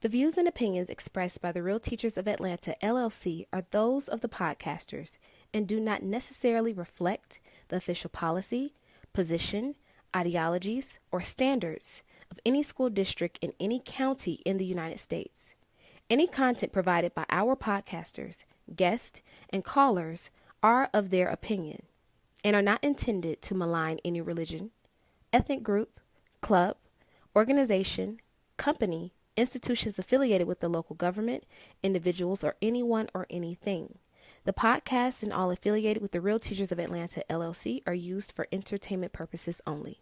The views and opinions expressed by the Real Teachers of Atlanta, LLC, are those of the podcasters and do not necessarily reflect the official policy, position, ideologies, or standards of any school district in any county in the United States. Any content provided by our podcasters, guests, and callers are of their opinion and are not intended to malign any religion, ethnic group, club, organization, company, institutions affiliated with the local government, individuals, or anyone or anything. The podcasts and all affiliated with the Real Teachers of Atlanta, LLC are used for entertainment purposes only.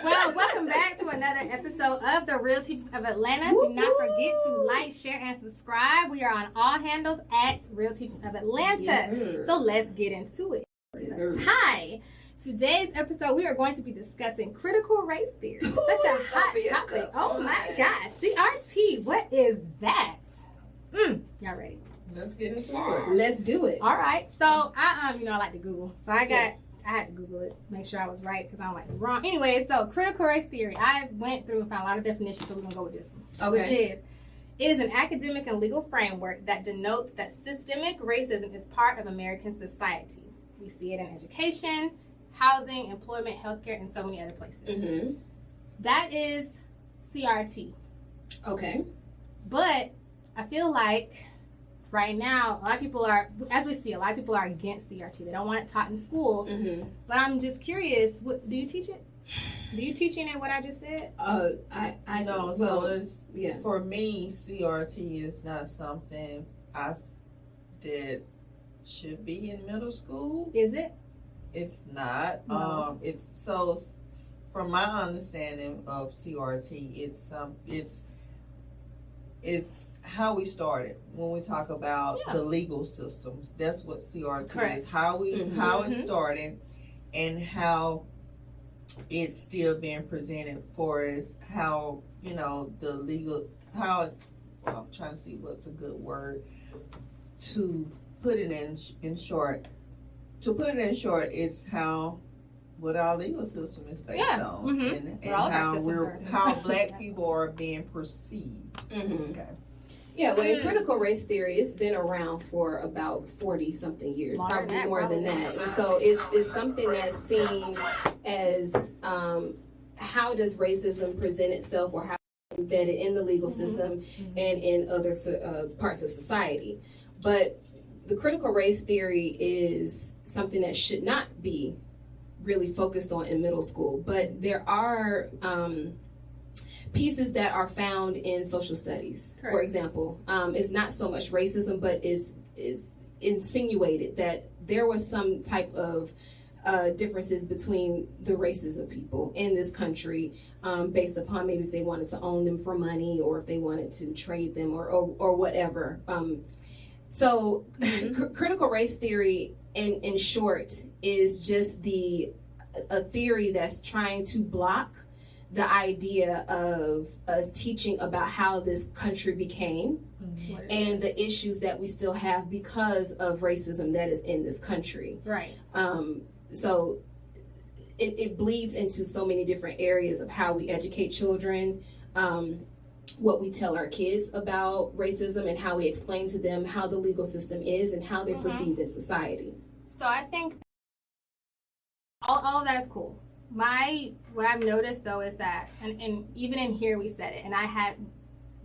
Well, welcome back to another episode of the Real Teachers of Atlanta. Do not forget to like, share, and subscribe. We are on all handles at Real Teachers of Atlanta. Yes, so let's get into it. Yes, Hi. Today's episode, we are going to be discussing critical race theory. Such a hot topic. Oh my God. CRT, what is that? Y'all ready? Let's get into it. Let's do it. All right. So I like to Google. So I had to Google it, make sure I was right because I don't like to be wrong. Anyway, so critical race theory. I went through and found a lot of definitions, so we're going to go with this one. Okay. It is an academic and legal framework that denotes that systemic racism is part of American society. We see it in education, housing, employment, healthcare, and so many other places. Mm-hmm. That is CRT. Okay. But I feel like right now, a lot of people are, as we see, a lot of people are against CRT. They don't want it taught in schools. Mm-hmm. But I'm just curious, do you teach it? Do you teach any of what I just said? I know. So it's for me, CRT is not something that should be in middle school. Is it? It's not. No. It's so. From my understanding of CRT, it's how we started when we talk about the legal systems. That's what CRT is. How it started and how it's still being presented for us. How the legal I'm trying to see what's a good word to put it in short. To put it in short, it's what our legal system is based on, and how Black people are being perceived. Mm-hmm. Okay. Yeah, well, critical race theory, it's been around for about 40-something years, probably more than that. And so it's something that's seen as how does racism present itself, or how it's embedded in the legal system and in other parts of society. But the critical race theory is something that should not be really focused on in middle school. But there are pieces that are found in social studies. Correct. For example, it's not so much racism, but is insinuated that there was some type of differences between the races of people in this country, based upon maybe if they wanted to own them for money or if they wanted to trade them or whatever. So critical race theory, in short, is just a theory that's trying to block the idea of us teaching about how this country became and the issues that we still have because of racism that is in this country. Right. So it bleeds into so many different areas of how we educate children, what we tell our kids about racism, and how we explain to them how the legal system is and how they're perceived in society. So I think all of that is cool. What I've noticed though is that, and even in here we said it, and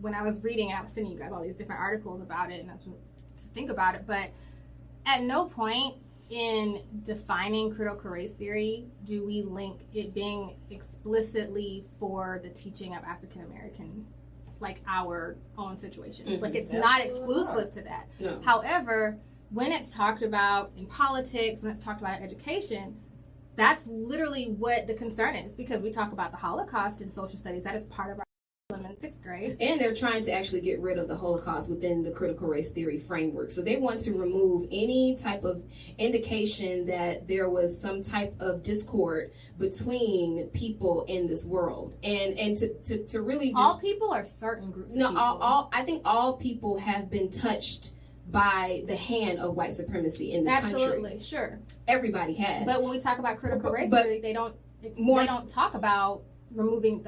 when I was reading and I was sending you guys all these different articles about it and I was to think about it, but at no point in defining critical race theory do we link it being explicitly for the teaching of African American, like our own situation. It's like it's not exclusive to that. No. However, when it's talked about in politics, when it's talked about in education, that's literally what the concern is, because we talk about the Holocaust in social studies. That is part of our curriculum in 6th grade. And they're trying to actually get rid of the Holocaust within the critical race theory framework. So they want to remove any type of indication that there was some type of discord between people in this world. And to really just, all people or certain groups of people? I think all people have been touched by the hand of white supremacy in this country. Absolutely, sure. Everybody has. But when we talk about critical race theory, they don't they don't talk about removing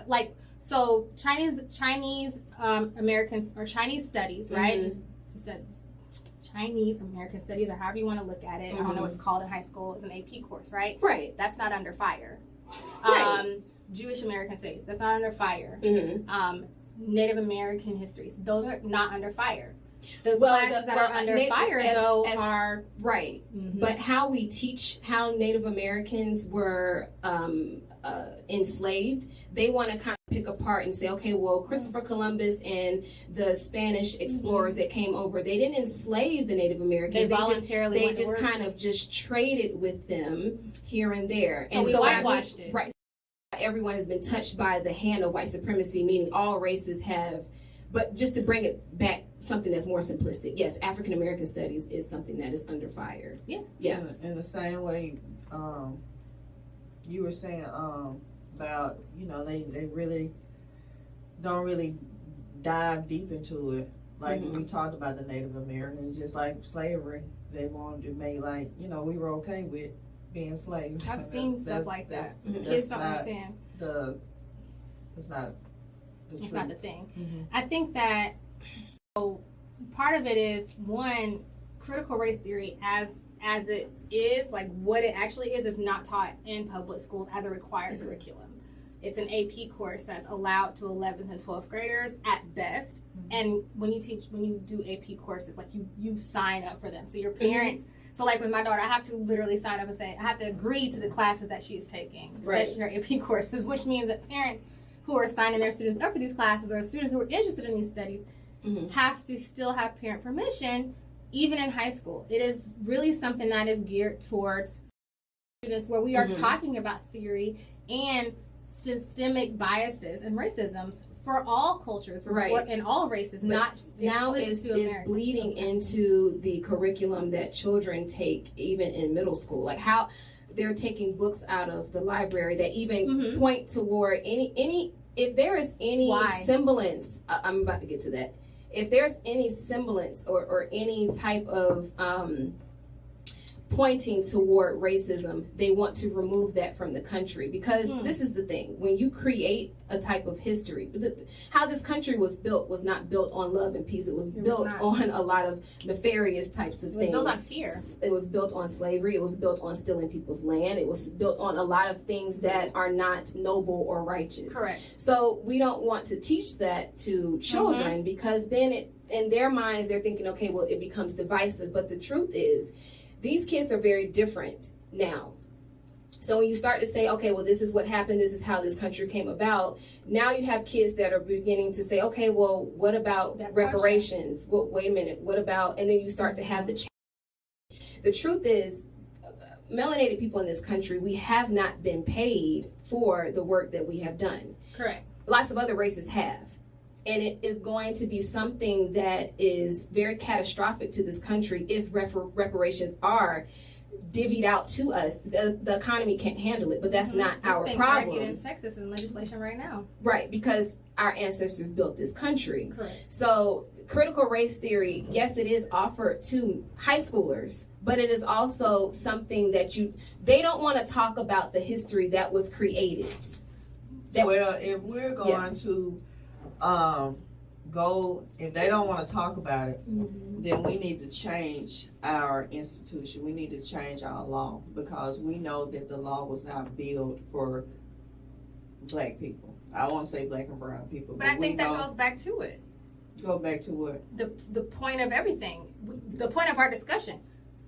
so Chinese Americans or Chinese studies, right? Mm-hmm. Chinese American studies, or however you want to look at it. Mm-hmm. I don't know what it's called in high school. It's an AP course, right? Right. That's not under fire. Right. Jewish American studies, that's not under fire. Mm-hmm. Native American histories, those are not under fire. The classes that are under fire, though, are right. Mm-hmm. But how we teach how Native Americans were enslaved, they want to kind of pick apart and say, okay, well, Christopher Columbus and the Spanish explorers that came over, they didn't enslave the Native Americans. They voluntarily they just kind of just traded with them here and there. So we whitewashed it. Right. Everyone has been touched by the hand of white supremacy, meaning all races have. But just to bring it back, something that's more simplistic. Yes, African American studies is something that is under fire. Yeah. Yeah. In the same way, you were saying about, they really don't really dive deep into it. Like we talked about the Native Americans, just like slavery. They wanted to make we were okay with being slaves. I've seen stuff like that. Kids don't understand. It's not the truth. Not the thing. Mm-hmm. I think that part of it is, one, critical race theory as it is, like what it actually is not taught in public schools as a required curriculum. It's an AP course that's allowed to 11th and 12th graders at best. And when you do AP courses, like you sign up for them. So your parents, so like with my daughter, I have to literally sign up and say, I have to agree to the classes that she is taking, especially her AP courses, which means that parents who are signing their students up for these classes, or students who are interested in these studies, have to still have parent permission, even in high school. It is really something that is geared towards students where we are talking about theory and systemic biases and racisms for all cultures, and all races, but not now it's bleeding into the curriculum that children take even in middle school. Like how they're taking books out of the library that even point toward any if there is any semblance, I'm about to get to that. If there's any semblance or any type of pointing toward racism, they want to remove that from the country, because this is the thing. When you create a type of history, how this country was built was not built on love and peace. It was built on a lot of nefarious types of things. It was built on fear. It was built on slavery. It was built on stealing people's land. It was built on a lot of things that are not noble or righteous. Correct. So we don't want to teach that to children, because then in their minds, they're thinking, okay, well, it becomes divisive. But the truth is, these kids are very different now. So when you start to say, okay, well, this is what happened, this is how this country came about, now you have kids that are beginning to say, okay, well, what about reparations? Well, wait a minute, what about, and then you start to have the change. The truth is, melanated people in this country, we have not been paid for the work that we have done. Correct. Lots of other races have. And it is going to be something that is very catastrophic to this country if reparations are divvied out to us. The economy can't handle it, but that's not our problem. It's been sexist in legislation right now. Right, because our ancestors built this country. Correct. So critical race theory, yes, it is offered to high schoolers, but it is also something that they don't want to talk about the history that was created. Well, if we're going to if they don't want to talk about it, then we need to change our institution. We need to change our law, because we know that the law was not built for black people. I won't say black and brown people. But I think that goes back to it. Go back to what? The point of everything. The point of our discussion.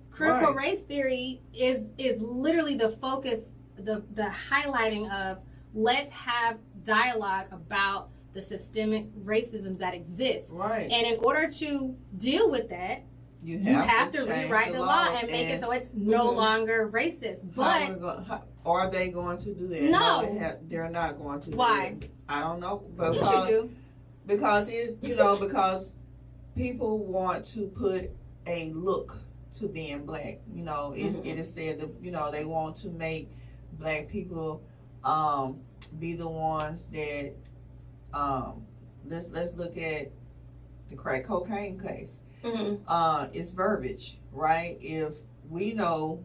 Critical race theory is literally the focus, the highlighting of, let's have dialogue about the systemic racism that exists. Right. And in order to deal with that, you have to rewrite the law and make it so it's no longer racist. But are they going to do that? No, they're not going to. Why? Do that. I don't know. Because people want to put a look to being black. It is said that they want to make black people be the ones that let's look at the crack cocaine case. It's verbiage, right? If we know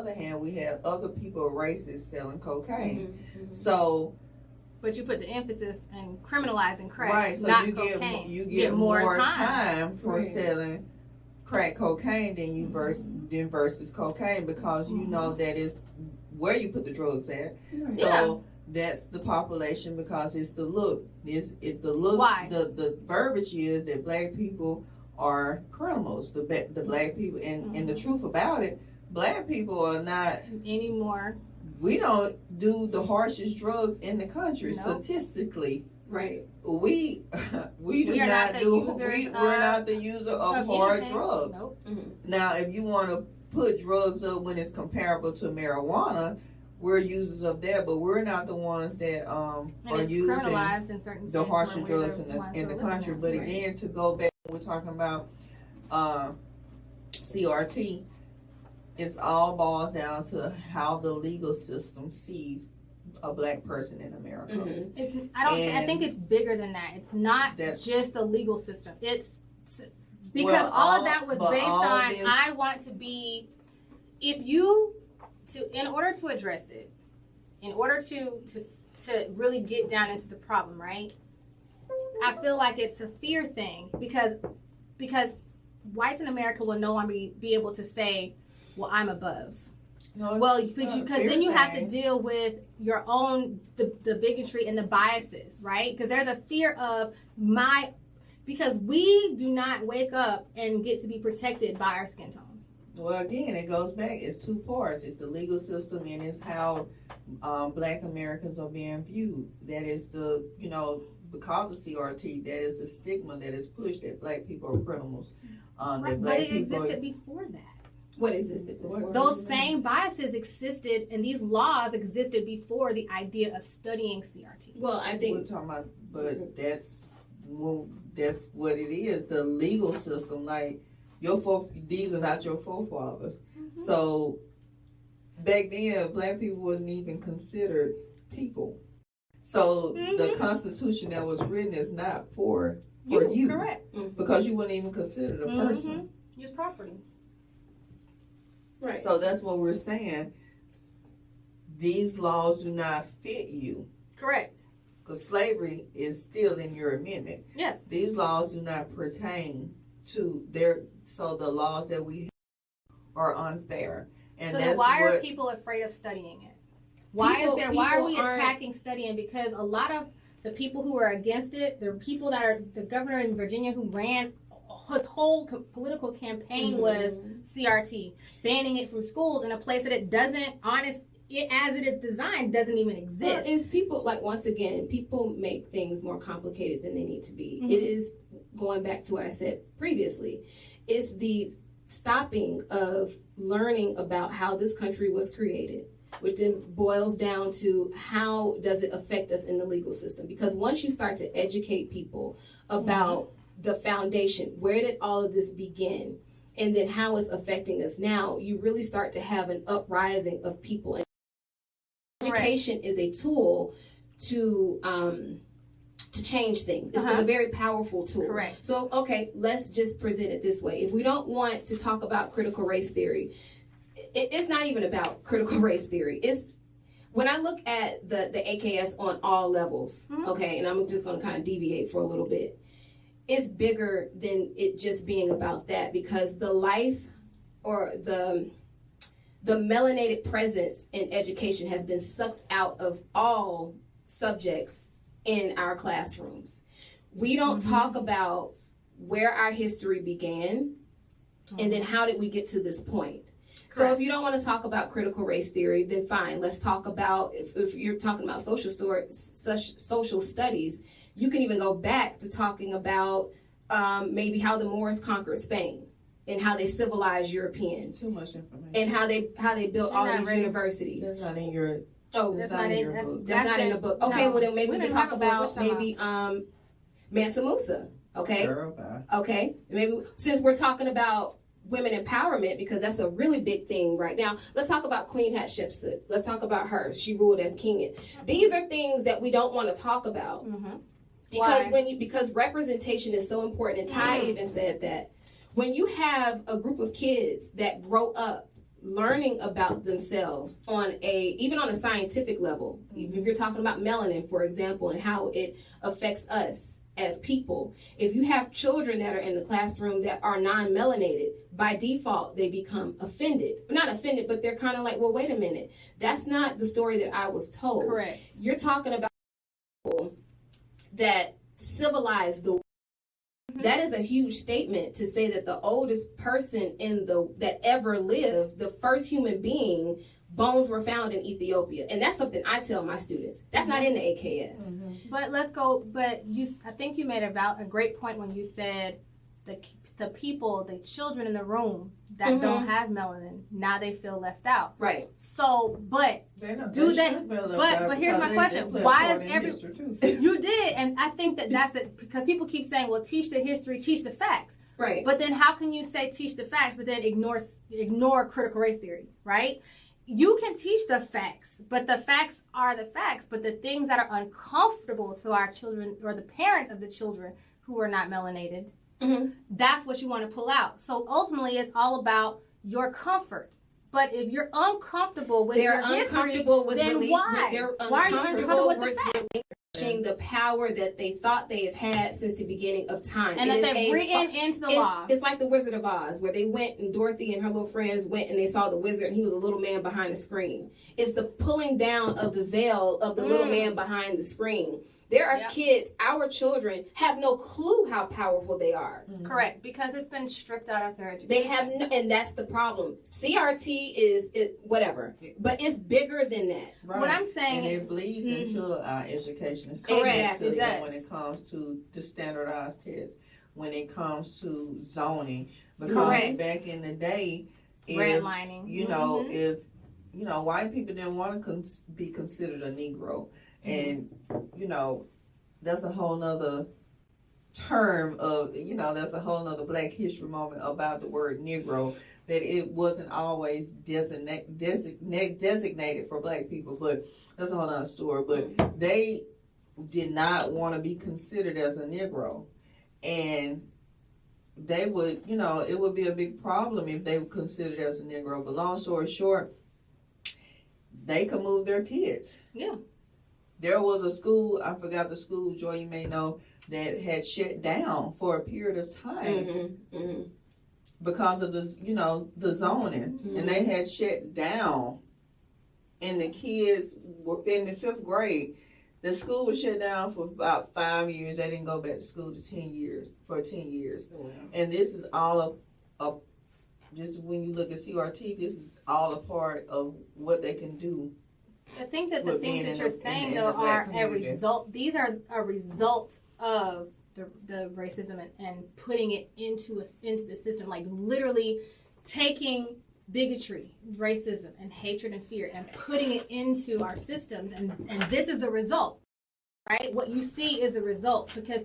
On the other hand, we have other people, races, selling cocaine. Mm-hmm. So, but you put the emphasis in criminalizing crack, right? So not you cocaine. get more time for right. selling crack cocaine than you versus cocaine, because you know that is where you put the drugs at. Right. So that's the population, because it's the look. It's the look. Why? The verbiage is that black people are criminals. The black people, and the truth about it, black people are not anymore. We don't do the harshest drugs in the country, nope. Right. Statistically. We do we're not do. We're not the user of hard drugs. Nope. Now, if you want to put drugs up when it's comparable to marijuana, we're users of that, but we're not the ones that are using criminalized in certain the harsher states drugs in the country. But again, to go back, we're talking about CRT. It's all boils down to how the legal system sees a black person in America. I think it's bigger than that. It's not just the legal system. It's because all of that was based on I want to be. In order to address it, in order to really get down into the problem, right? I feel like it's a fear thing because whites in America will no longer be able to say, well, I'm above. No, because then you have to deal with your own the bigotry and the biases, right? Because there's a fear of because we do not wake up and get to be protected by our skin tone. Well, again, it goes back. It's two parts. It's the legal system, and it's how black Americans are being viewed. That is because of CRT, that is the stigma that is pushed that black people are criminals. But it existed before that. What existed before? Those same biases existed, and these laws existed before the idea of studying CRT. Well, I think we're talking about, but that's what it is. The legal system, like these are not your forefathers. So back then, black people wasn't even considered people. So the Constitution that was written is not for you, correct? Because you wouldn't even consider the person. Use property. Right. So that's what we're saying. These laws do not fit you. Correct. Because slavery is still in your amendment. Yes. These laws do not pertain to so the laws that we have are unfair. And so why are people afraid of studying it? Why are we attacking studying? Because a lot of the people who are against it, the people that are the governor in Virginia who ran his whole political campaign was CRT, banning it from schools in a place that it doesn't, as it is designed, doesn't even exist. Well, it's people, once again, people make things more complicated than they need to be. It is, going back to what I said previously, it's the stopping of learning about how this country was created, which then boils down to how does it affect us in the legal system. Because once you start to educate people about the foundation, where did all of this begin, and then how it's affecting us now, you really start to have an uprising of people. And education is a tool to change things. It's a very powerful tool. Correct. So, okay, let's just present it this way. If we don't want to talk about critical race theory, it's not even about critical race theory. It's when I look at the AKS on all levels, okay, and I'm just going to kind of deviate for a little bit. It's bigger than it just being about that, because the life or the melanated presence in education has been sucked out of all subjects in our classrooms. We don't talk about where our history began and then how did we get to this point. Correct. So if you don't want to talk about critical race theory, then fine. Let's talk about, if you're talking about social studies, you can even go back to talking about maybe how the Moors conquered Spain and how they civilized Europeans. Too much information. And how they built all these universities. That's not in your. Oh, that's not in your book. That's not in the book. Okay, well then maybe we can talk about maybe Mansa Musa. Okay. Okay. Maybe since we're talking about women empowerment, because that's a really big thing right now, let's talk about Queen Hatshepsut. Let's talk about her. She ruled as king. These are things that we don't want to talk about. Because because representation is so important, and Ty even said that when you have a group of kids that grow up learning about themselves even on a scientific level. If you're talking about melanin, for example, and how it affects us as people, if you have children that are in the classroom that are non-melanated, by default they become offended. Not offended, but they're kind of like, well, wait a minute, that's not the story that I was told. Correct. You're talking about people that civilized the world. That is a huge statement to say that the oldest person that ever lived, the first human being, bones were found in Ethiopia. And that's something I tell my students. That's not in the AKS. But let's go, I think you made a great point when you said the people, the children in the room that don't have melanin, now they feel left out. Right. So, but here's my question. Why does you did, and I think that's it, because people keep saying, well, teach the history, teach the facts. Right. But then how can you say teach the facts, but then ignore critical race theory, right? You can teach the facts, but the facts are the facts. But the things that are uncomfortable to our children or the parents of the children who are not melanated, that's what you want to pull out. So ultimately, it's all about your comfort. But if you're uncomfortable with your history, then why? Why are you uncomfortable with the facts? The power that they thought they have had since the beginning of time. And that they've written into the law. It's like the Wizard of Oz, where they went and Dorothy and her little friends went and they saw the wizard and he was a little man behind the screen. It's the pulling down of the veil of the little man behind the screen. There are kids, our children, have no clue how powerful they are. Correct, because it's been stripped out of their education. They have and that's the problem. CRT is whatever, but it's bigger than that. Right. What I'm saying, and it bleeds into our education. Exactly. When it comes to the standardized test, when it comes to zoning, because back in the day, redlining, if white people didn't want to be considered a Negro. And, that's a whole nother term of, that's a whole nother Black History moment about the word Negro, that it wasn't always designated for Black people, but that's a whole nother story. But they did not want to be considered as a Negro. And they would, it would be a big problem if they were considered as a Negro. But long story short, they could move their kids. Yeah. There was a school, I forgot the school, Joy, you may know, that had shut down for a period of time because of the zoning. And they had shut down. And the kids were in the 5th grade. The school was shut down for about 5 years. They didn't go back to school for 10 years. And this is all just when you look at CRT, this is all a part of what they can do. I think that the things that you're saying, though, are a result. These are a result of the racism and putting it into the system, like literally taking bigotry, racism, and hatred and fear and putting it into our systems. And this is the result, right? What you see is the result, because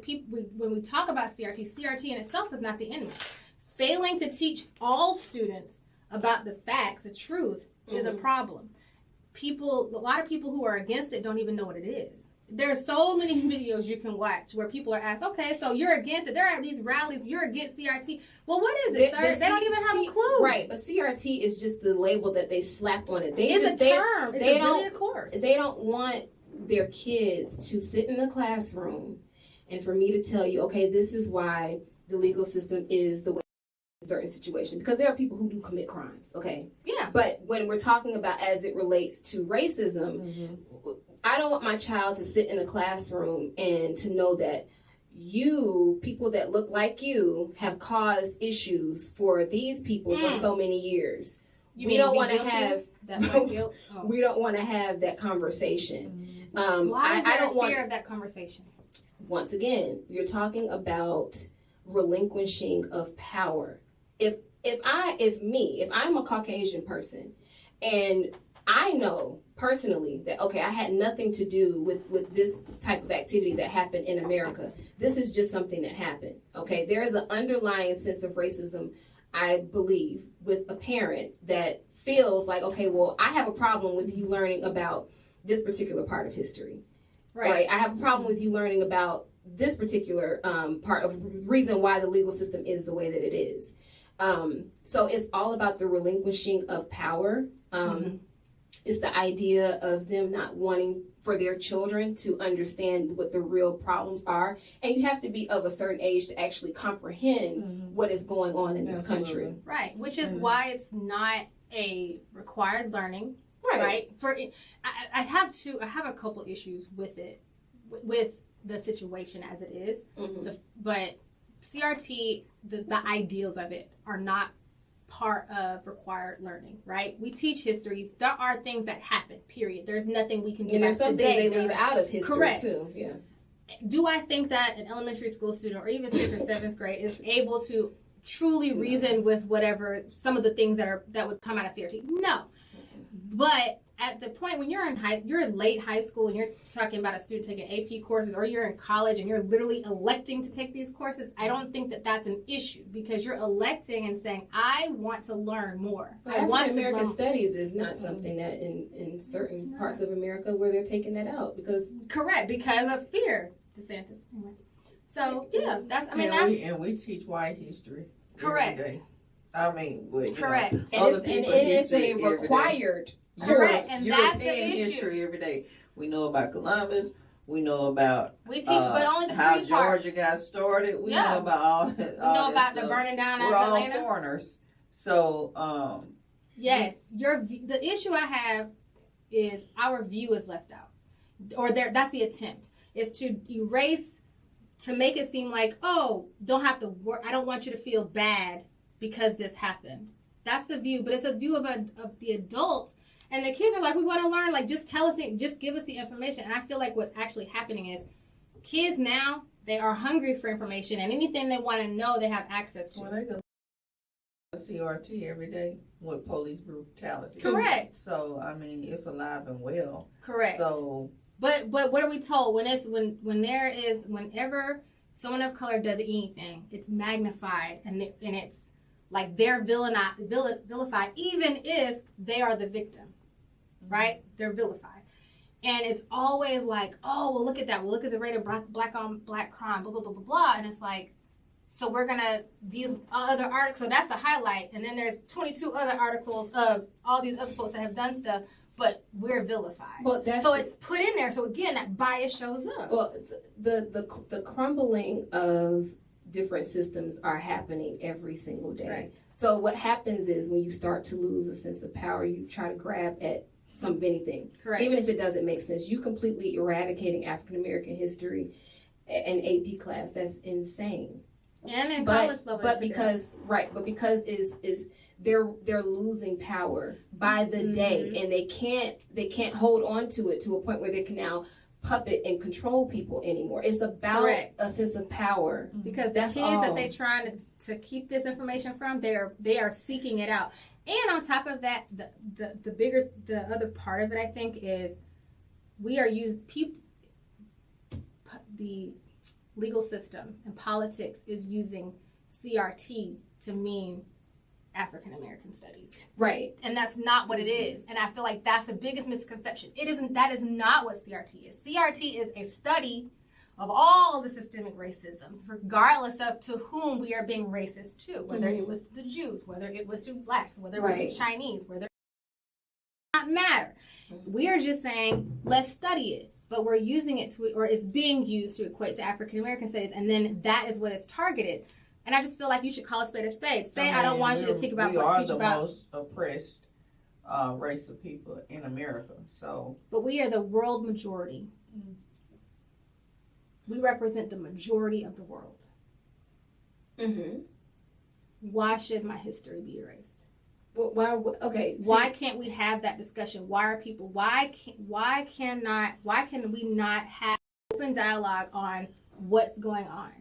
when we talk about CRT in itself is not the enemy. Failing to teach all students about the facts, the truth, is a problem. A lot of people who are against it don't even know what it is. There's so many videos you can watch where people are asked, okay, so you're against it. There are these rallies, you're against CRT. Well, what is it, sir? They don't even have a clue. Right, but CRT is just the label that they slapped on it. It's a term. It's really a course. They don't want their kids to sit in the classroom and for me to tell you, okay, this is why the legal system is the way in certain situations, because there are people who do commit crimes, okay? Yeah. But when we're talking about as it relates to racism, I don't want my child to sit in a classroom and to know that people that look like you, have caused issues for these people for so many years. We don't want to have we don't want to have that conversation. Why is there fear of that conversation? Once again, you're talking about relinquishing of power. If I'm a Caucasian person and I know personally that, okay, I had nothing to do with this type of activity that happened in America. This is just something that happened. Okay, there is an underlying sense of racism, I believe, with a parent that feels like, okay, well, I have a problem with you learning about this particular part of history. Right? I have a problem with you learning about this particular part of reason why the legal system is the way that it is. So it's all about the relinquishing of power. It's the idea of them not wanting for their children to understand what the real problems are. And you have to be of a certain age to actually comprehend what is going on in this country. Right, which is why it's not a required learning. Right. I have a couple issues with it, with the situation as it is. But CRT, the ideals of it are not part of required learning, right? We teach history. There are things that happen, period. There's nothing we can do. And there's some things they leave out of history too. Yeah. Do I think that an elementary school student or even 6th or 7th grade is able to truly reason with whatever some of the things that would come out of CRT? No. But at the point when you're in late high school and you're talking about a student taking AP courses, or you're in college and you're literally electing to take these courses, I don't think that that's an issue, because you're electing and saying, I want to learn more. American studies is not something that in certain parts of America where they're taking that out because of fear. DeSantis. Anyway. So and we teach white history. Correct. Every day. I mean, correct. And it's a required. Correct, and that's the issue. History every day. We know about Columbus. We know about but only the how pretty parts. Georgia got started. We know about all. We know about the burning down of Atlanta. We're all foreigners. So yes, the issue I have is our view is left out, or that's the attempt is to erase, to make it seem like, oh, don't have to work. I don't want you to feel bad because this happened. That's the view, but it's a view of the adults. And the kids are like, we want to learn, like, just tell us, just give us the information. And I feel like what's actually happening is kids now, they are hungry for information, and anything they want to know, they have access to. Well, they go to CRT every day with police brutality. Correct. So, I mean, it's alive and well. Correct. So, but what are we told? Whenever someone of color does anything, it's magnified, and it's like they're vilified, even if they are the victim. Right? They're vilified. And it's always like, oh, well, look at that. Well, look at the rate of black on black crime, blah, blah, blah, blah, blah. And it's like, so we're going to, these other articles, so that's the highlight. And then there's 22 other articles of all these other folks that have done stuff, but we're vilified. Well, so it's put in there. So again, that bias shows up. Well, the crumbling of different systems are happening every single day. Right. So what happens is when you start to lose a sense of power, you try to grab at some of anything. Correct. Even if it doesn't make sense. You completely eradicating African American history in AP class. That's insane. And in college level. But because they're losing power by the day, and they can't hold on to it to a point where they can now puppet and control people anymore. It's about a sense of power, because the kids that they're trying to keep this information from, they are seeking it out. And on top of that, the other part of it, I think, is we are the legal system and politics is using CRT to mean African American studies. Right. And that's not what it is. And I feel like that's the biggest misconception. That is not what CRT is. CRT is a study of all the systemic racisms, regardless of to whom we are being racist to, whether it was to the Jews, whether it was to blacks, whether it was to Chinese, whether it does not matter. We are just saying, let's study it. But we're using it or it's being used to equate to African American studies, and then that is what is targeted. And I just feel like you should call a spade a spade. Say, I don't want you to teach about we are the most oppressed race of people in America. So, but we are the world majority. We represent the majority of the world. Why should my history be erased? Well, why can't we have that discussion? Why are people? Why can we not have open dialogue on what's going on?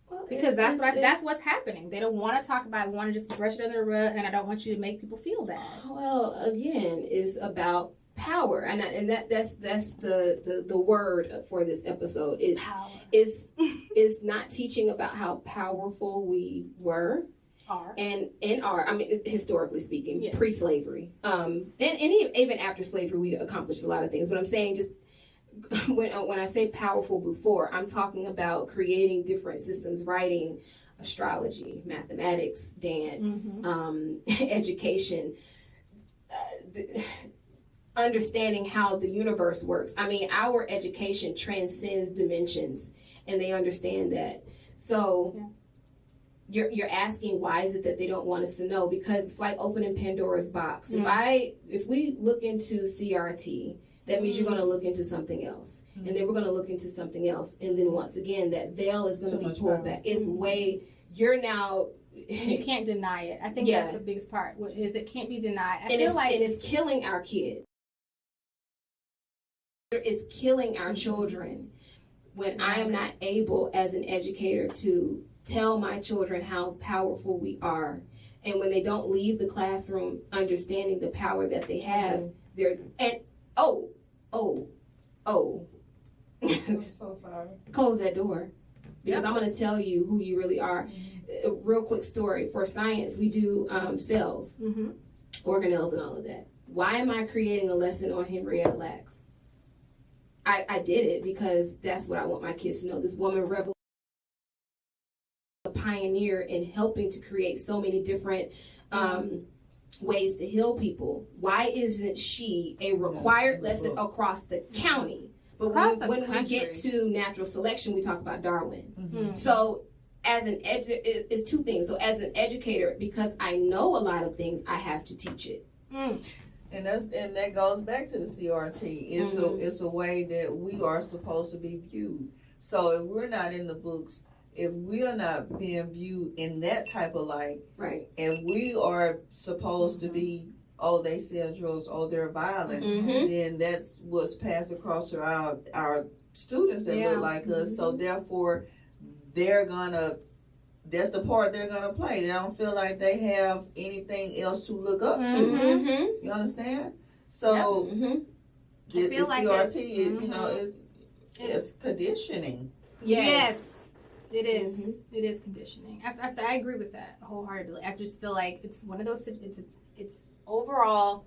Well, because that's what's happening. They don't want to talk about it. They want to just brush it under the rug, and I don't want you to make people feel bad. Well, again, it's about power, and that's the word for this episode is not teaching about how powerful we were. I mean, historically speaking, pre-slavery, and even after slavery, we accomplished a lot of things. But I'm saying, just when I say powerful before, I'm talking about creating different systems, writing astrology, mathematics, dance, education, understanding how the universe works. I mean, our education transcends dimensions, and they understand that. So you're asking, why is it that they don't want us to know? Because it's like opening Pandora's box. If we look into CRT, that means you're going to look into something else. And then we're going to look into something else. And then once again, that veil is going to be pulled back. It's you're now... You can't deny it. I think that's the biggest part, is it can't be denied. I feel like it's killing our kids. It's killing our children when I am not able as an educator to tell my children how powerful we are. And when they don't leave the classroom understanding the power that they have, I'm so sorry. Close that door, because I'm going to tell you who you really are. A real quick story. For science, we do cells, organelles, and all of that. Why am I creating a lesson on Henrietta Lacks? I did it because that's what I want my kids to know. This woman a pioneer in helping to create so many different ways to heal people. Why isn't she a required lesson across the county? But when we get to natural selection, we talk about Darwin. So as an it's two things. So as an educator, because I know a lot of things, I have to teach it. And that goes back to the CRT. It's a way that we are supposed to be viewed. So if we're not in the books, if we are not being viewed in that type of light, right, and we are supposed to be, they sell drugs, they're violent, then that's what's passed across to our students that look like us. So therefore, that's the part they're gonna play. They don't feel like they have anything else to look up to. You understand? So the CRT is conditioning. Yes, it is. It is conditioning. I agree with that wholeheartedly. I just feel like it's one of those. It's overall,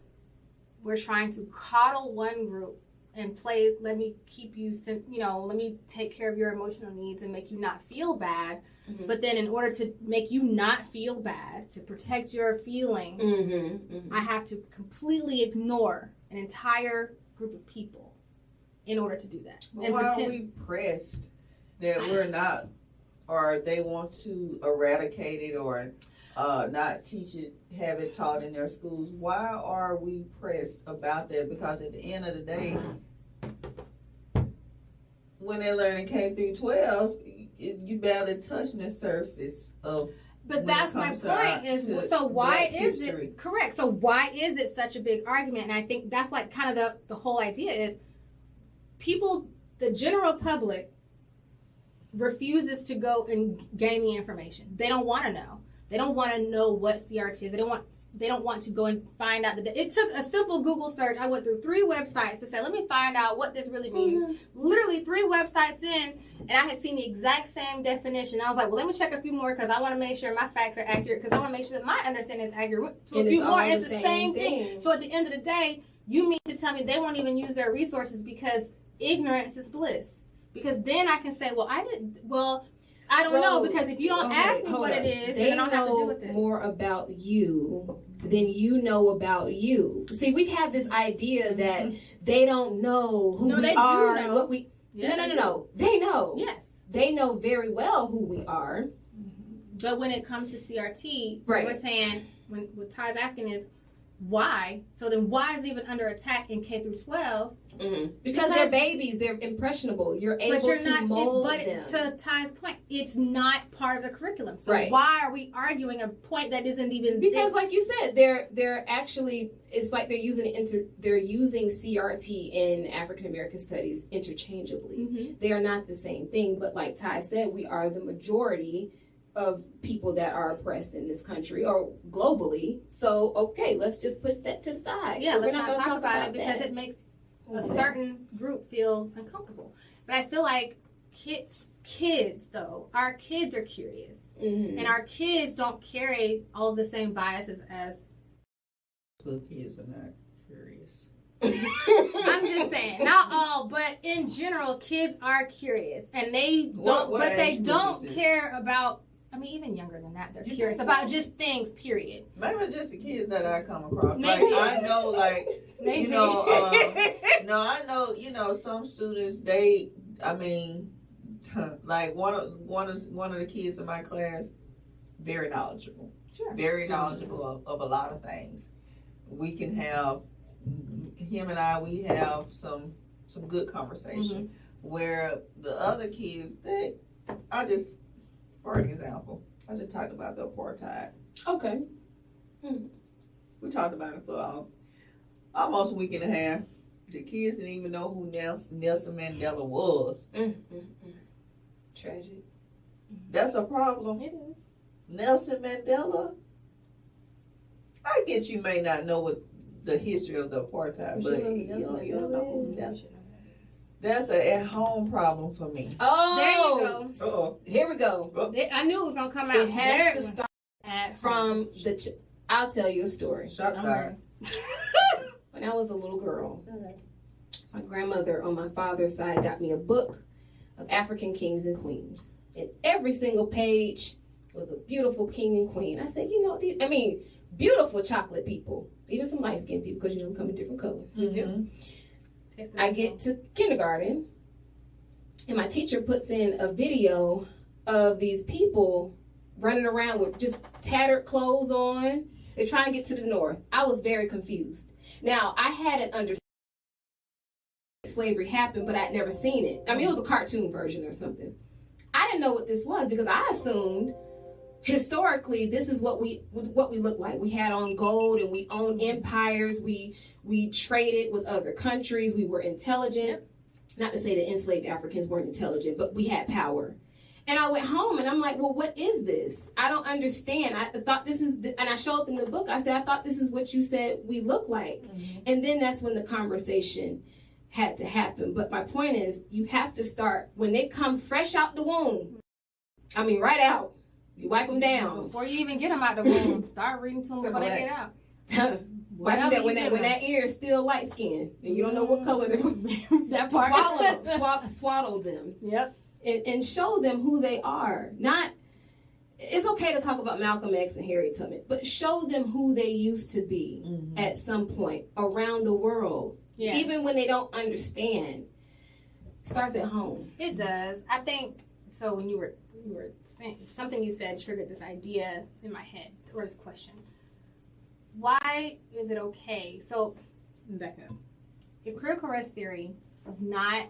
we're trying to coddle one group and play. Let me keep you. Let me take care of your emotional needs and make you not feel bad. But then in order to make you not feel bad, to protect your feelings, I have to completely ignore an entire group of people in order to do that. Well, why are we pressed that we're not, or they want to eradicate it or not teach it, have it taught in their schools? Why are we pressed about that? Because at the end of the day, when they're learning K through 12, you barely touching the surface of. But that's my point. So why is it correct? So why is it such a big argument? And I think that's like kind of the whole idea is people, the general public, refuses to go and gain the information. They don't want to know. They don't want to know what CRT is. They don't want to go and find out. It took a simple Google search. I went through 3 websites to say, let me find out what this really means. Literally 3 websites in, and I had seen the exact same definition. I was like, well, let me check a few more because I want to make sure my facts are accurate, because I want to make sure that my understanding is accurate. So a few more, it's the same thing. So at the end of the day, you mean to tell me they won't even use their resources because ignorance is bliss? Because then I can say, I don't know, because if you don't ask me what it is, then I don't have to deal with it. More about you than you know about you. See, we have this idea that they don't know who we are and what we. No. They know. Yes, they know very well who we are. But when it comes to CRT, we're saying what Ty's asking is why. So then, why is it even under attack in K through 12? Because they're babies, they're impressionable. You're able to mold them. To Ty's point, it's not part of the curriculum. So why are we arguing a point that isn't even? Because, like you said, they're actually, it's like they're using CRT in African American studies interchangeably. They are not the same thing. But like Ty said, we are the majority of people that are oppressed in this country or globally. So let's just put that to the side. Yeah, let's not talk about it because it makes a certain group feel uncomfortable. But I feel like kids though, our kids are curious, and our kids don't carry all the same biases as. School kids are not curious. I'm just saying, not all, but in general, kids are curious, and they don't. They don't care about I mean, even younger than that, they're curious about just things, period. Maybe it's just the kids that I come across. Maybe. Like, I know, like, Maybe. you know, no, I know, you know, some students, like one of the kids in my class, very knowledgeable. Sure. Very knowledgeable of a lot of things. We can have, him and I, we have some good conversation. Where the other kids, for example, I just talked about the apartheid. Okay. We talked about it for almost a week and a half. The kids didn't even know who Nelson Mandela was. Tragic. That's a problem. It is. Nelson Mandela. I get you may not know what the history of the apartheid, but you don't know who Nelson. That's an at-home problem for me. Oh, there you go. Uh-oh. Here we go. I knew it was gonna come out. It has to start from I'll tell you a story. Shots fired. When I was a little girl, my grandmother on my father's side got me a book of African kings and queens, and every single page was a beautiful king and queen. I said, beautiful chocolate people, even some light-skinned people, because they come in different colors. I get to kindergarten, and my teacher puts in a video of these people running around with just tattered clothes on. They're trying to get to the north. I was very confused. Now, I hadn't understood slavery happened, but I'd never seen it. I mean, it was a cartoon version or something. I didn't know what this was because I assumed historically this is what we look like. We had on gold and we owned empires. We traded with other countries. We were intelligent. Not to say that enslaved Africans weren't intelligent, but we had power. And I went home and I'm like, well, what is this? I don't understand. I thought this is, and I showed them the book. I said, I thought this is what you said we look like. And then that's when the conversation had to happen. But my point is, you have to start when they come fresh out the womb. I mean, right out. You wipe them down. Before you even get them out the womb, start reading to them before they get out. When that ear is still light skinned and you don't know what color that part. Swaddle them. Yep. And show them who they are. It's okay to talk about Malcolm X and Harriet Tubman, but show them who they used to be at some point around the world. Yes. Even when they don't understand. It starts at home. It does. I think so. When you were saying something you said triggered this idea in my head, or this question. Why is it okay? So, back up. If critical race theory does not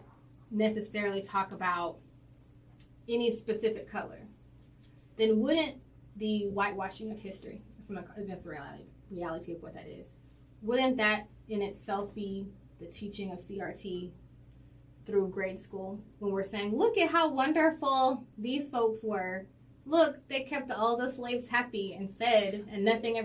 necessarily talk about any specific color, then wouldn't the whitewashing of history, that's the reality of what that is, wouldn't that in itself be the teaching of CRT through grade school? When we're saying, look at how wonderful these folks were. Look, they kept all the slaves happy and fed and nothing,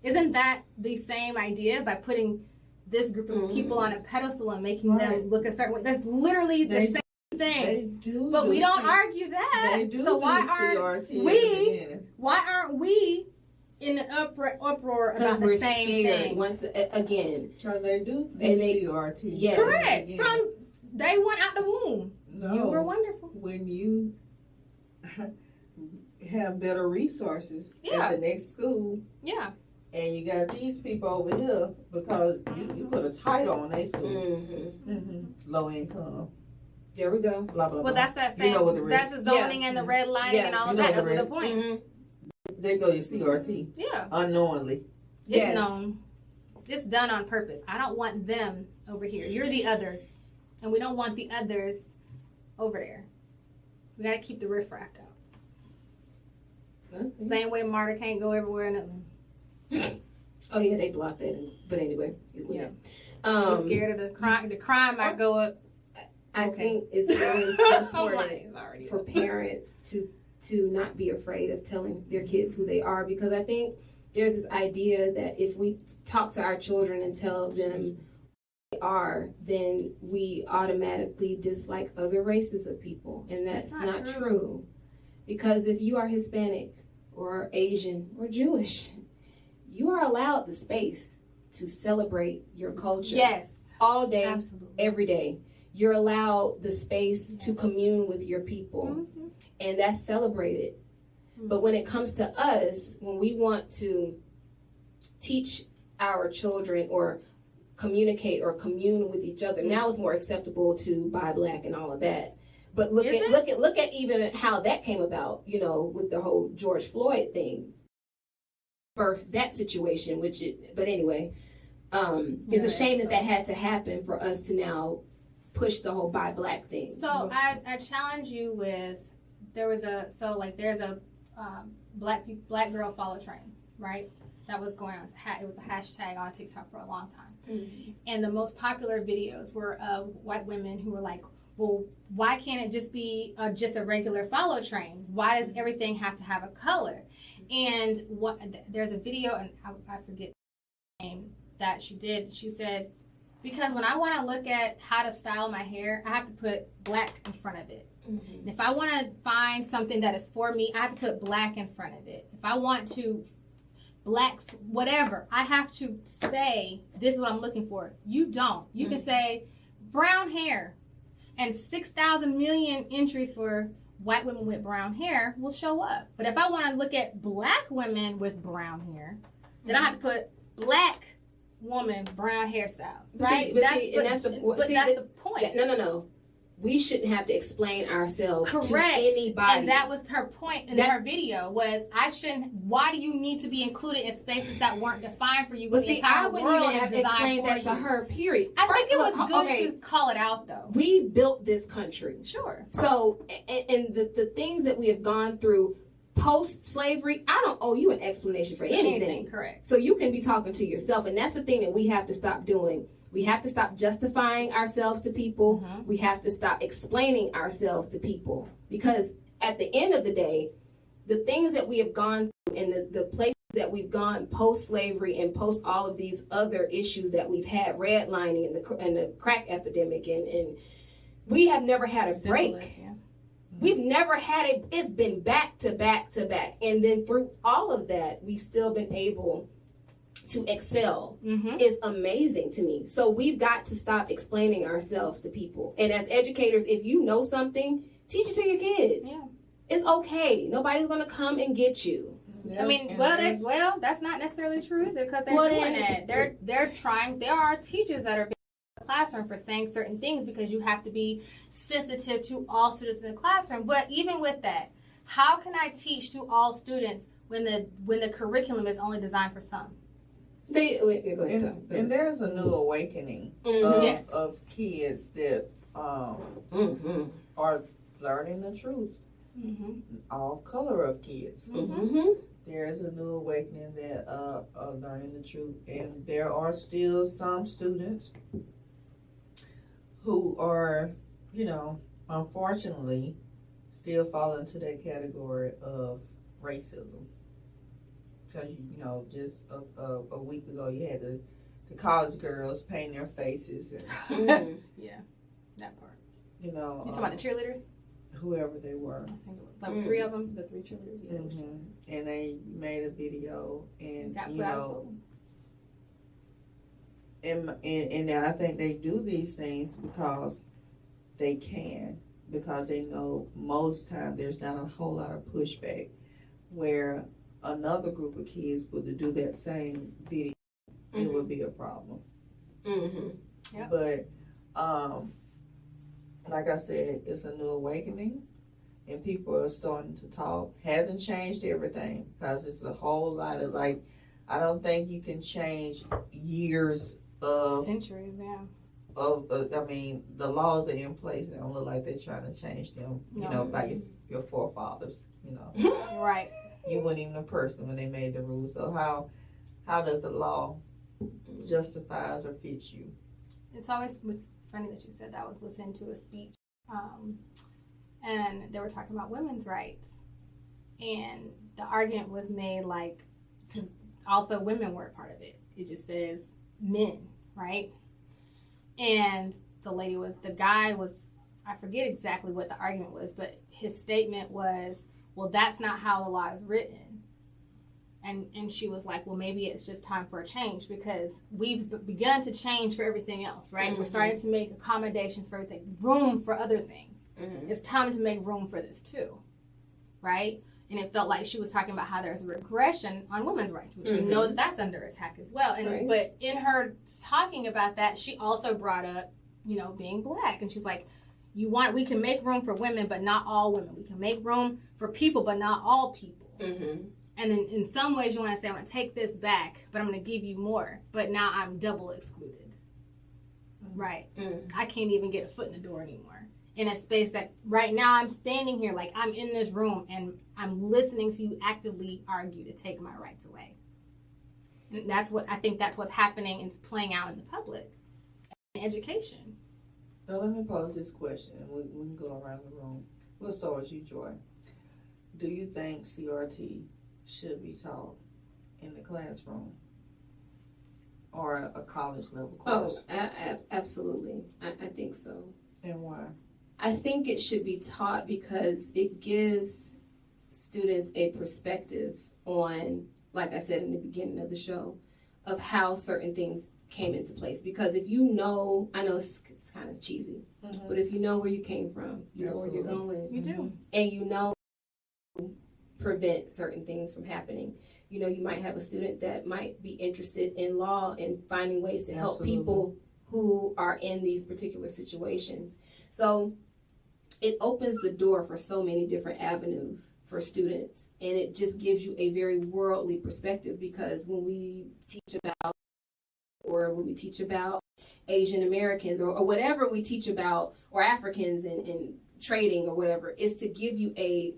isn't that the same idea by putting this group of people on a pedestal and making them look a certain way? That's literally the same thing. But we don't argue that. So why aren't we in an uproar about the same thing? Again. Because they do CRT. Yes. Correct. From day one out the womb. No. You were wonderful. When you have better resources at the next school. Yeah. And you got these people over here because you put a title on their school. Low income. There we go. Blah, blah, well, blah. that's that thing. That's the zoning and the red lining and all of that. That's the point. They go to CRT. Yeah. Unknowingly. It's known. It's done on purpose. I don't want them over here. You're the others. And we don't want the others over there. We got to keep the riffraff out. Same way Marta can't go everywhere in Atlanta. Oh yeah, they blocked that. But anyway, I'm scared of the crime. The crime might go up. I think it's really important for parents to not be afraid of telling their kids who they are, because I think there's this idea that if we talk to our children and tell them who they are, then we automatically dislike other races of people, and that's not true. Because if you are Hispanic or Asian or Jewish, you are allowed the space to celebrate your culture. Yes. All day, absolutely, every day. You're allowed the space to commune with your people. And that's celebrated. But when it comes to us, when we want to teach our children or communicate or commune with each other, now it's more acceptable to buy black and all of that. But look at even how that came about, you know, with the whole George Floyd thing, birthed that situation. But anyway, it's a shame that had to happen for us to now push the whole buy black thing. So I challenge you with there's a black girl follow train, right? That was going on. It was a hashtag on TikTok for a long time, and the most popular videos were of white women who were like, well, why can't it just be just a regular follow train? Why does everything have to have a color? And there's a video, and I forget the name that she did. She said, because when I want to look at how to style my hair, I have to put black in front of it. And if I want to find something that is for me, I have to put black in front of it. If I want to black whatever, I have to say, this is what I'm looking for. You don't. You can say brown hair, and 6,000 million entries for white women with brown hair will show up. But if I want to look at black women with brown hair, then I have to put black woman brown hairstyle, right? That's the point. No. We shouldn't have to explain ourselves to anybody. And that was her point in her video was, why do you need to be included in spaces that weren't defined for you? I wouldn't even have to explain that to her, period. I think it was good to call it out, though. We built this country. Sure. So, and the things that we have gone through post-slavery, I don't owe you an explanation for anything. Correct. So you can be talking to yourself, and that's the thing that we have to stop doing. We have to stop justifying ourselves to people. We have to stop explaining ourselves to people. Because at the end of the day, the things that we have gone through and the places that we've gone post-slavery and post all of these other issues that we've had, redlining and the crack epidemic, and we have never had a break. We've never had it's been back to back to back. And then through all of that, we've still been able to excel. Is amazing to me. So we've got to stop explaining ourselves to people. And as educators, if you know something, teach it to your kids. Yeah. It's okay. Nobody's going to come and get you. I mean, that's not necessarily true because they're doing that. They're trying. There are teachers that are in the classroom for saying certain things because you have to be sensitive to all students in the classroom. But even with that, how can I teach to all students when the curriculum is only designed for some? Go ahead, and there's a new awakening of kids that are learning the truth. All color of kids. There's a new awakening that are learning the truth, and there are still some students who are, unfortunately, still fall into that category of racism. Because, just a week ago, you had the college girls painting their faces. And, yeah, that part. You talking about the cheerleaders? Whoever they were. Like 3 of them, the 3 cheerleaders. Yeah. And they made a video, and, and I think they do these things because they can. Because they know most time there's not a whole lot of pushback where another group of kids would do that same video, it would be a problem. Yep. But like I said, it's a new awakening, and people are starting to talk. Hasn't changed everything because it's a whole lot of I don't think you can change years of centuries. Yeah. The laws are in place. They don't look like they're trying to change them. By your forefathers. Right. You weren't even a person when they made the rules. So how does the law justifies or fits you? It's funny that you said that. I was listening to a speech, and they were talking about women's rights, and the argument was made because also women weren't part of it. It just says men, right? And the guy was, I forget exactly what the argument was, but his statement was, well, that's not how the law is written. And she was like, well, maybe it's just time for a change because we've begun to change for everything else, right? We're starting to make accommodations for everything, room for other things. It's time to make room for this too, right? And it felt like she was talking about how there's a regression on women's rights, which we know that that's under attack as well. And but in her talking about that, she also brought up, you know, being black. And she's like, we can make room for women, but not all women. We can make room for people, but not all people. And then in some ways you want to say, I'm going to take this back, but I'm going to give you more. But now I'm double excluded. Right. I can't even get a foot in the door anymore. In a space that right now I'm standing here like I'm in this room and I'm listening to you actively argue to take my rights away. And that's what's happening and playing out in the public in education. So let me pose this question and we can go around the room. We'll start with you, Joy. Do you think CRT should be taught in the classroom or a college level course? Oh, absolutely. I think so. And why? I think it should be taught because it gives students a perspective on, like I said in the beginning of the show, of how certain things came into place. Because if you know, I know it's kind of cheesy, but if you know where you came from, you know where you're going. You do. And you know prevent certain things from happening. You know, you might have a student that might be interested in law and finding ways to help people who are in these particular situations. So it opens the door for so many different avenues for students, and it just gives you a very worldly perspective, because when we teach about Asian Americans or whatever we teach about, or Africans in trading or whatever, is to give you a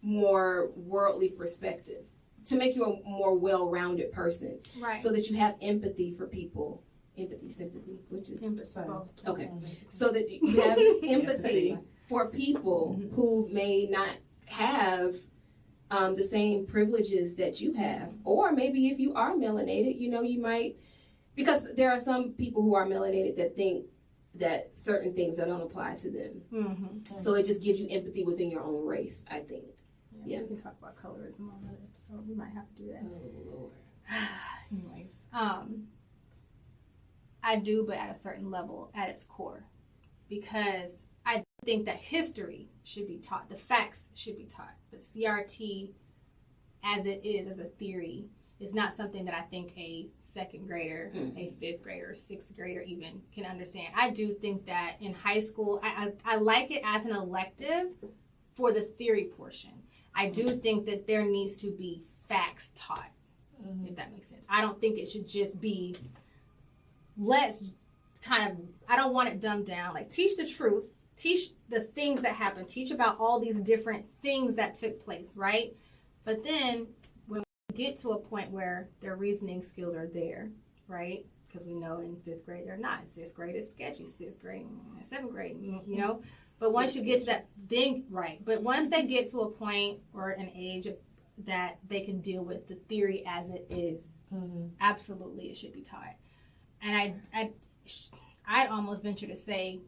more worldly perspective, to make you a more well-rounded person, right? So that you have empathy for people. Sympathy, which is okay. So that you have empathy for people who may not have the same privileges that you have, or maybe if you are melanated, you know, you might, because there are some people who are melanated that think that certain things that don't apply to them. So it just gives you empathy within your own race, I think. Yeah. We can talk about colorism on another episode. We might have to do that. Oh, Lord. Anyways, I do, but at a certain level, at its core, because I think that history should be taught, the facts should be taught, but CRT, as it is, as a theory, is not something that I think a second grader, a fifth grader, sixth grader even can understand. I do think that in high school, I like it as an elective for the theory portion. I do think that there needs to be facts taught, if that makes sense. I don't think it should just be, I don't want it dumbed down. Like, teach the truth, teach the things that happen, teach about all these different things that took place, right? But then when we get to a point where their reasoning skills are there, right? Because we know in fifth grade they're not. Sixth grade is sketchy. Sixth grade, seventh grade, you know? But once you get to that thing, right? But once they get to a point or an age that they can deal with the theory as it is, absolutely it should be taught. And I'd almost venture to say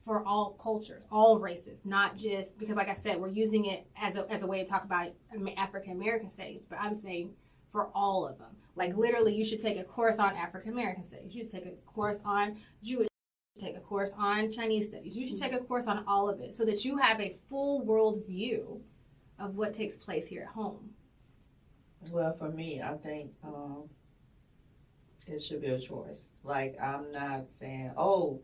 for all cultures, all races, not just, because like I said, we're using it as a way to talk about African American studies, but I'm saying for all of them. Like, literally, you should take a course on African American studies. You should take a course on Jewish, you should take a course on Chinese studies. You should take a course on all of it so that you have a full world view of what takes place here at home. Well, for me, I think it should be a choice. Like, I'm not saying, oh,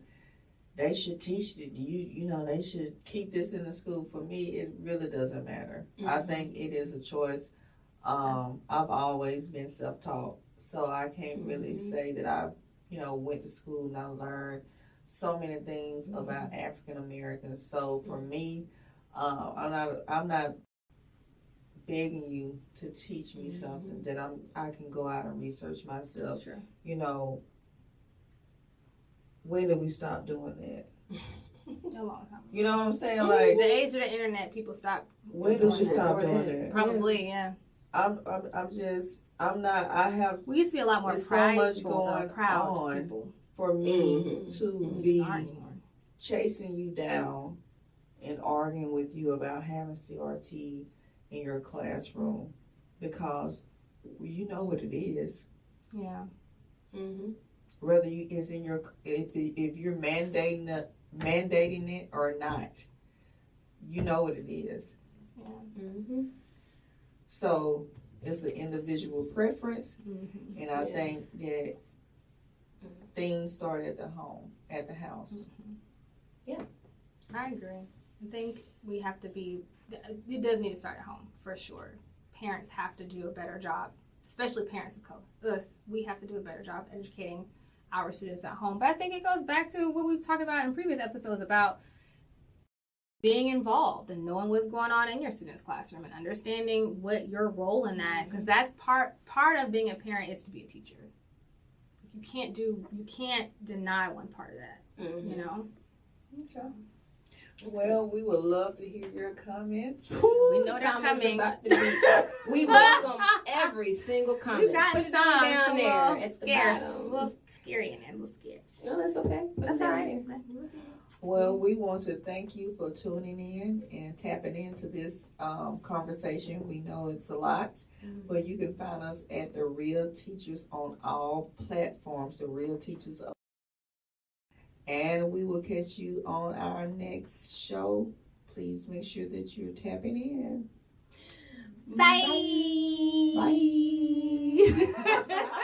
they should teach it. You know, they should keep this in the school. For me, it really doesn't matter. I think it is a choice. I've always been self-taught, so I can't really say that I, went to school and I learned so many things about African Americans. So for me, I'm not begging you to teach me something that I can go out and research myself. Sure. When did we stop doing that? A long time. You know what I'm saying? Like, the age of the internet, people stop. When did we stop doing that? Probably, yeah. I have. We used to be a lot more proud people. For me to be chasing you down and arguing with you about having CRT in your classroom, because you know what it is. Yeah. Whether it's in your, if you're mandating it or not, you know what it is. Yeah. So it's an individual preference, and I think that things start at the home, at the house. Yeah, I agree. I think we have to be, it does need to start at home, for sure. Parents have to do a better job, especially parents of color. Us, we have to do a better job educating our students at home. But I think it goes back to what we've talked about in previous episodes about being involved and knowing what's going on in your student's classroom and understanding what your role in that, because that's part of being a parent is to be a teacher. You can't deny one part of that, you know? Okay. Well, we would love to hear your comments. We know they're coming. We welcome every single comment. We got Put it down there. It's a little scary in there. A little scared. No, that's okay. That's all right. Well, we want to thank you for tuning in and tapping into this conversation. We know it's a lot, but you can find us at The Real Teachers on all platforms. The Real Teachers. And we will catch you on our next show. Please make sure that you're tapping in. Bye. Bye.